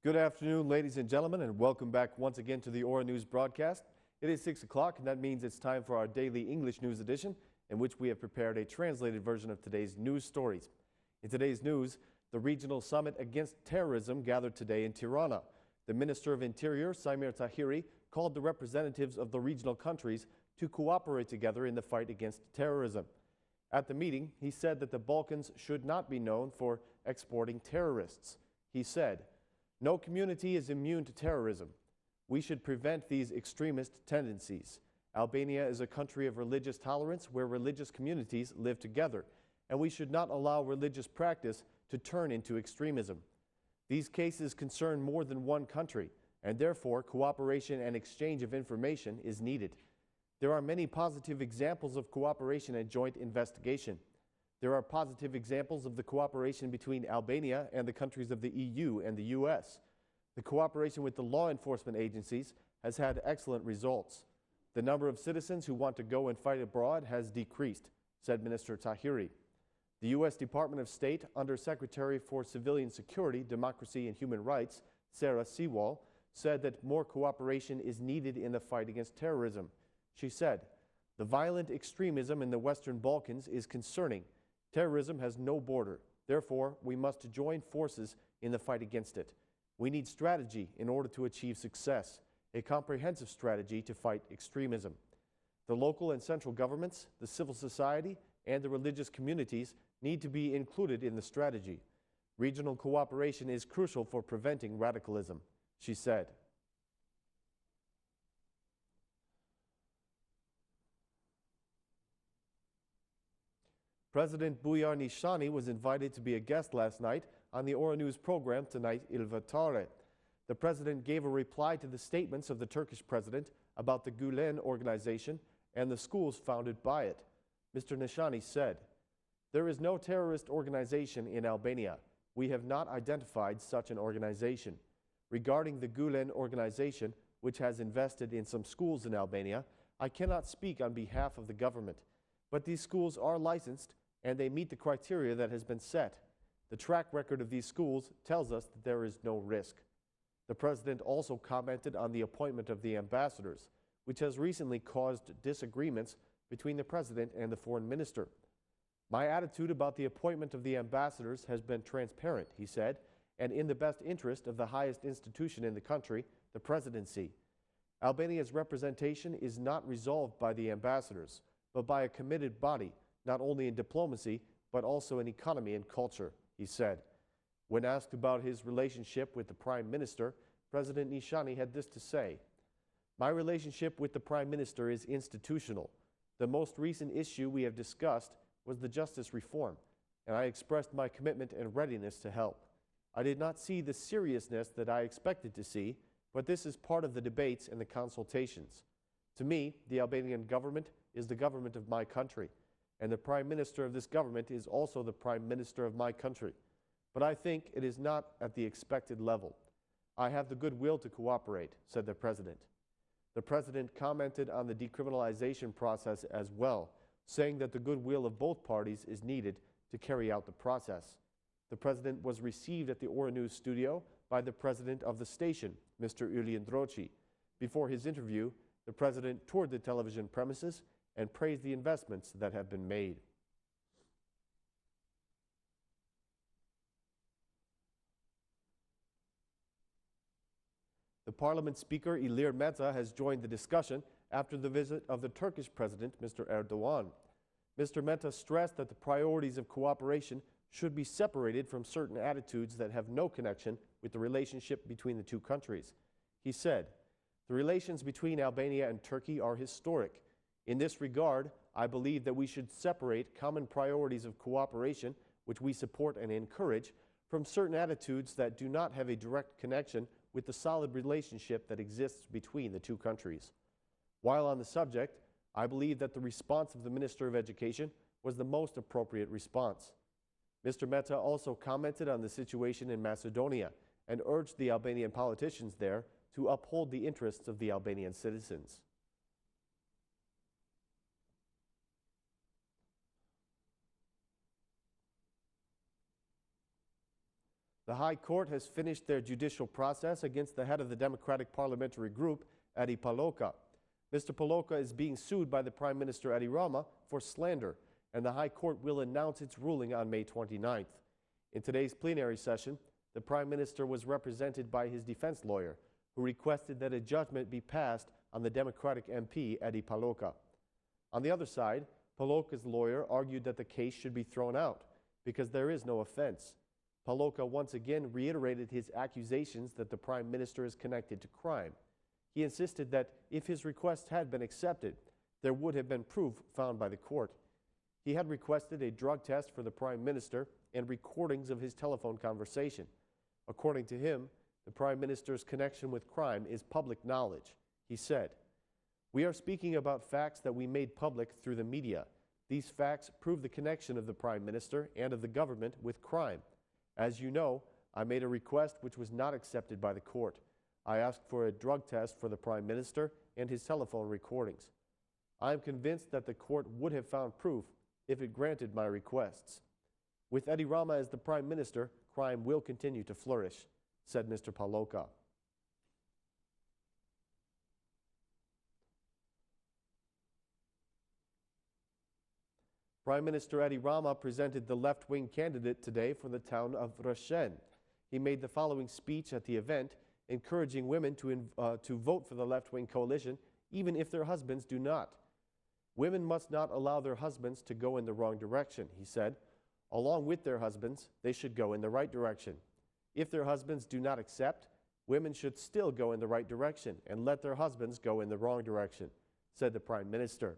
Good afternoon, ladies and gentlemen, and welcome back once again to the Aura News broadcast. It is 6 o'clock, and that means it's time for our daily English news edition, in which we have prepared a translated version of today's news stories. In today's news, the regional summit against terrorism gathered today in Tirana. The Minister of Interior, Samir Tahiri, called the representatives of the regional countries to cooperate together in the fight against terrorism. At the meeting, he said that the Balkans should not be known for exporting terrorists. He said, "No community is immune to terrorism. We should prevent these extremist tendencies. Albania is a country of religious tolerance where religious communities live together, and we should not allow religious practice to turn into extremism. These cases concern more than one country, and therefore cooperation and exchange of information is needed. There are many positive examples of cooperation and joint investigation. There are positive examples of the cooperation between Albania and the countries of the EU and the US. The cooperation with the law enforcement agencies has had excellent results. The number of citizens who want to go and fight abroad has decreased," said Minister Tahiri. The U.S. Department of State Undersecretary for Civilian Security, Democracy and Human Rights, Sarah Sewall, said that more cooperation is needed in the fight against terrorism. She said, "The violent extremism in the Western Balkans is concerning. Terrorism has no border. Therefore, we must join forces in the fight against it. We need strategy in order to achieve success, a comprehensive strategy to fight extremism. The local and central governments, the civil society, and the religious communities need to be included in the strategy. Regional cooperation is crucial for preventing radicalism," she said. President Bujar Nishani was invited to be a guest last night on the Aura News program Tonight Il Vatare. The president gave a reply to the statements of the Turkish president about the Gylen organization and the schools founded by it. Mr. Nishani said, "There is no terrorist organization in Albania. We have not identified such an organization. Regarding the Gylen organization, which has invested in some schools in Albania, I cannot speak on behalf of the government. But these schools are licensed and they meet the criteria that has been set. The track record of these schools tells us that there is no risk." The president also commented on the appointment of the ambassadors, which has recently caused disagreements between the president and the foreign minister. "My attitude about the appointment of the ambassadors has been transparent," he said, "and in the best interest of the highest institution in the country, the presidency. Albania's representation is not resolved by the ambassadors, but by a committed body, not only in diplomacy, but also in economy and culture," he said. When asked about his relationship with the Prime Minister, President Nishani had this to say, "My relationship with the Prime Minister is institutional. The most recent issue we have discussed was the justice reform, and I expressed my commitment and readiness to help. I did not see the seriousness that I expected to see, but this is part of the debates and the consultations. To me, the Albanian government is the government of my country, and the Prime Minister of this government is also the Prime Minister of my country. But I think it is not at the expected level. I have the goodwill to cooperate," said the president. The president commented on the decriminalization process as well, saying that the goodwill of both parties is needed to carry out the process. The president was received at the Aura News studio by the president of the station, Mr. Gylen Rreshen. Before his interview, the president toured the television premises and praised the investments that have been made. The Parliament Speaker Ilir Meta has joined the discussion after the visit of the Turkish President, Mr. Erdogan. Mr. Meta stressed that the priorities of cooperation should be separated from certain attitudes that have no connection with the relationship between the two countries. He said, "The relations between Albania and Turkey are historic. In this regard, I believe that we should separate common priorities of cooperation, which we support and encourage, from certain attitudes that do not have a direct connection with the solid relationship that exists between the two countries." While on the subject, I believe that the response of the Minister of Education was the most appropriate response. Mr. Meta also commented on the situation in Macedonia and urged the Albanian politicians there to uphold the interests of the Albanian citizens. The High Court has finished their judicial process against the head of the Democratic Parliamentary Group, Eddie Paloka. Mr. Paloka is being sued by the Prime Minister Eddie Rama for slander, and the High Court will announce its ruling on May 29th. In today's plenary session, the Prime Minister was represented by his defense lawyer, who requested that a judgment be passed on the Democratic MP Eddie Paloka. On the other side, Paloka's lawyer argued that the case should be thrown out because there is no offense. Paloka once again reiterated his accusations that the Prime Minister is connected to crime. He insisted that if his request had been accepted, there would have been proof found by the court. He had requested a drug test for the Prime Minister and recordings of his telephone conversation. According to him, the Prime Minister's connection with crime is public knowledge. He said, "We are speaking about facts that we made public through the media. These facts prove the connection of the Prime Minister and of the government with crime. As you know, I made a request which was not accepted by the court. I asked for a drug test for the Prime Minister and his telephone recordings. I am convinced that the court would have found proof if it granted my requests. With Eddie Rama as the Prime Minister, crime will continue to flourish," said Mr. Paloka. Prime Minister Eddie Rama presented the left-wing candidate today for the town of Rreshen. He made the following speech at the event, encouraging women to vote for the left-wing coalition, even if their husbands do not. "Women must not allow their husbands to go in the wrong direction," he said. "Along with their husbands, they should go in the right direction. If their husbands do not accept, women should still go in the right direction and let their husbands go in the wrong direction," said the Prime Minister.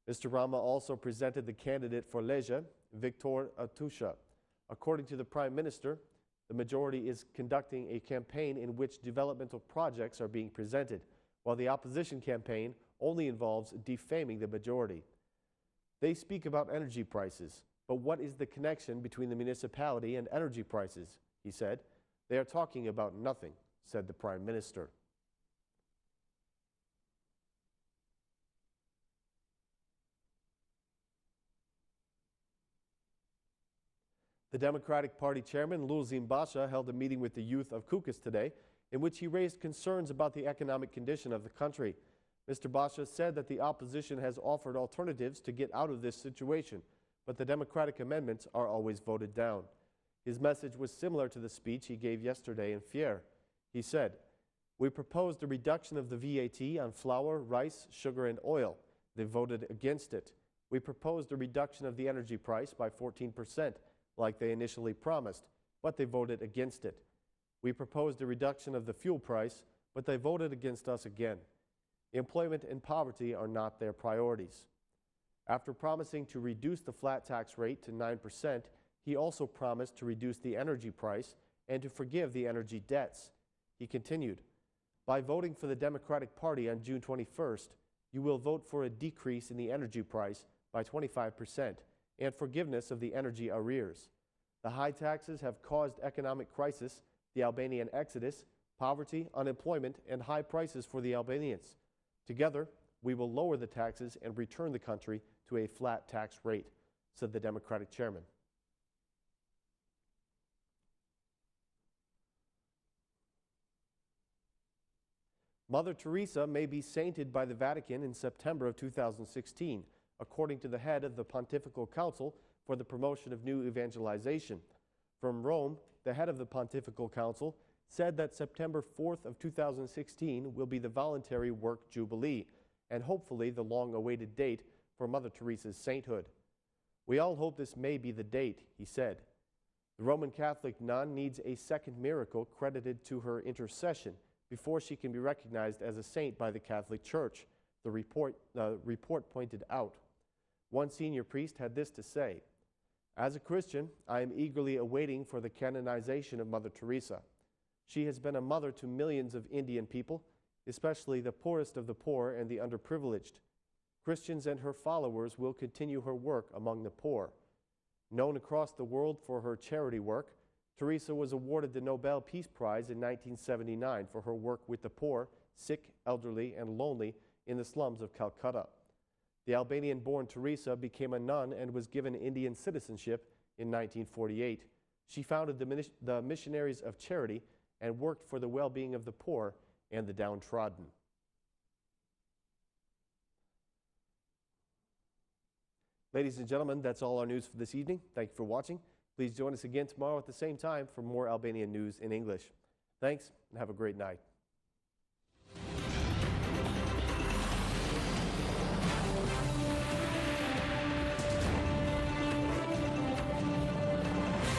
Mr. Rama also presented the candidate for Lezhe, Victor Atusha. According to the Prime Minister, the majority is conducting a campaign in which developmental projects are being presented, while the opposition campaign only involves defaming the majority. "They speak about energy prices, but what is the connection between the municipality and energy prices?" he said. "They are talking about nothing," said the Prime Minister. The Democratic Party chairman, Basha, held a meeting with the youth of Kukes today, in which he raised concerns about the economic condition of the country. Mr. Basha said that the opposition has offered alternatives to get out of this situation, but the Democratic amendments are always voted down. His message was similar to the speech he gave yesterday in Fier. He said, "We proposed a reduction of the VAT on flour, rice, sugar, and oil. They voted against it. We proposed a reduction of the energy price by 14%, like they initially promised, but they voted against it. We proposed a reduction of the fuel price, but they voted against us again. Employment and poverty are not their priorities." After promising to reduce the flat tax rate to 9%, he also promised to reduce the energy price and to forgive the energy debts. He continued, "By voting for the Democratic Party on June 21st, you will vote for a decrease in the energy price by 25% and forgiveness of the energy arrears. The high taxes have caused economic crisis, the Albanian exodus, poverty, unemployment, and high prices for the Albanians. Together, we will lower the taxes and return the country to a flat tax rate," said the Democratic chairman. Mother Teresa may be sainted by the Vatican in September of 2016, according to the head of the Pontifical Council for the Promotion of New Evangelization. From Rome, the head of the Pontifical Council said that September 4th of 2016 will be the voluntary work jubilee, and hopefully the long-awaited date for Mother Teresa's sainthood. "We all hope this may be the date," he said. The Roman Catholic nun needs a second miracle credited to her intercession before she can be recognized as a saint by the Catholic Church, the report pointed out. One senior priest had this to say, "As a Christian, I am eagerly awaiting for the canonization of Mother Teresa. She has been a mother to millions of Indian people, especially the poorest of the poor and the underprivileged. Christians and her followers will continue her work among the poor." Known across the world for her charity work, Teresa was awarded the Nobel Peace Prize in 1979 for her work with the poor, sick, elderly, and lonely in the slums of Calcutta. The Albanian-born Teresa became a nun and was given Indian citizenship in 1948. She founded the Missionaries of Charity and worked for the well-being of the poor and the downtrodden. Ladies and gentlemen, that's all our news for this evening. Thank you for watching. Please join us again tomorrow at the same time for more Albanian news in English. Thanks, and have a great night.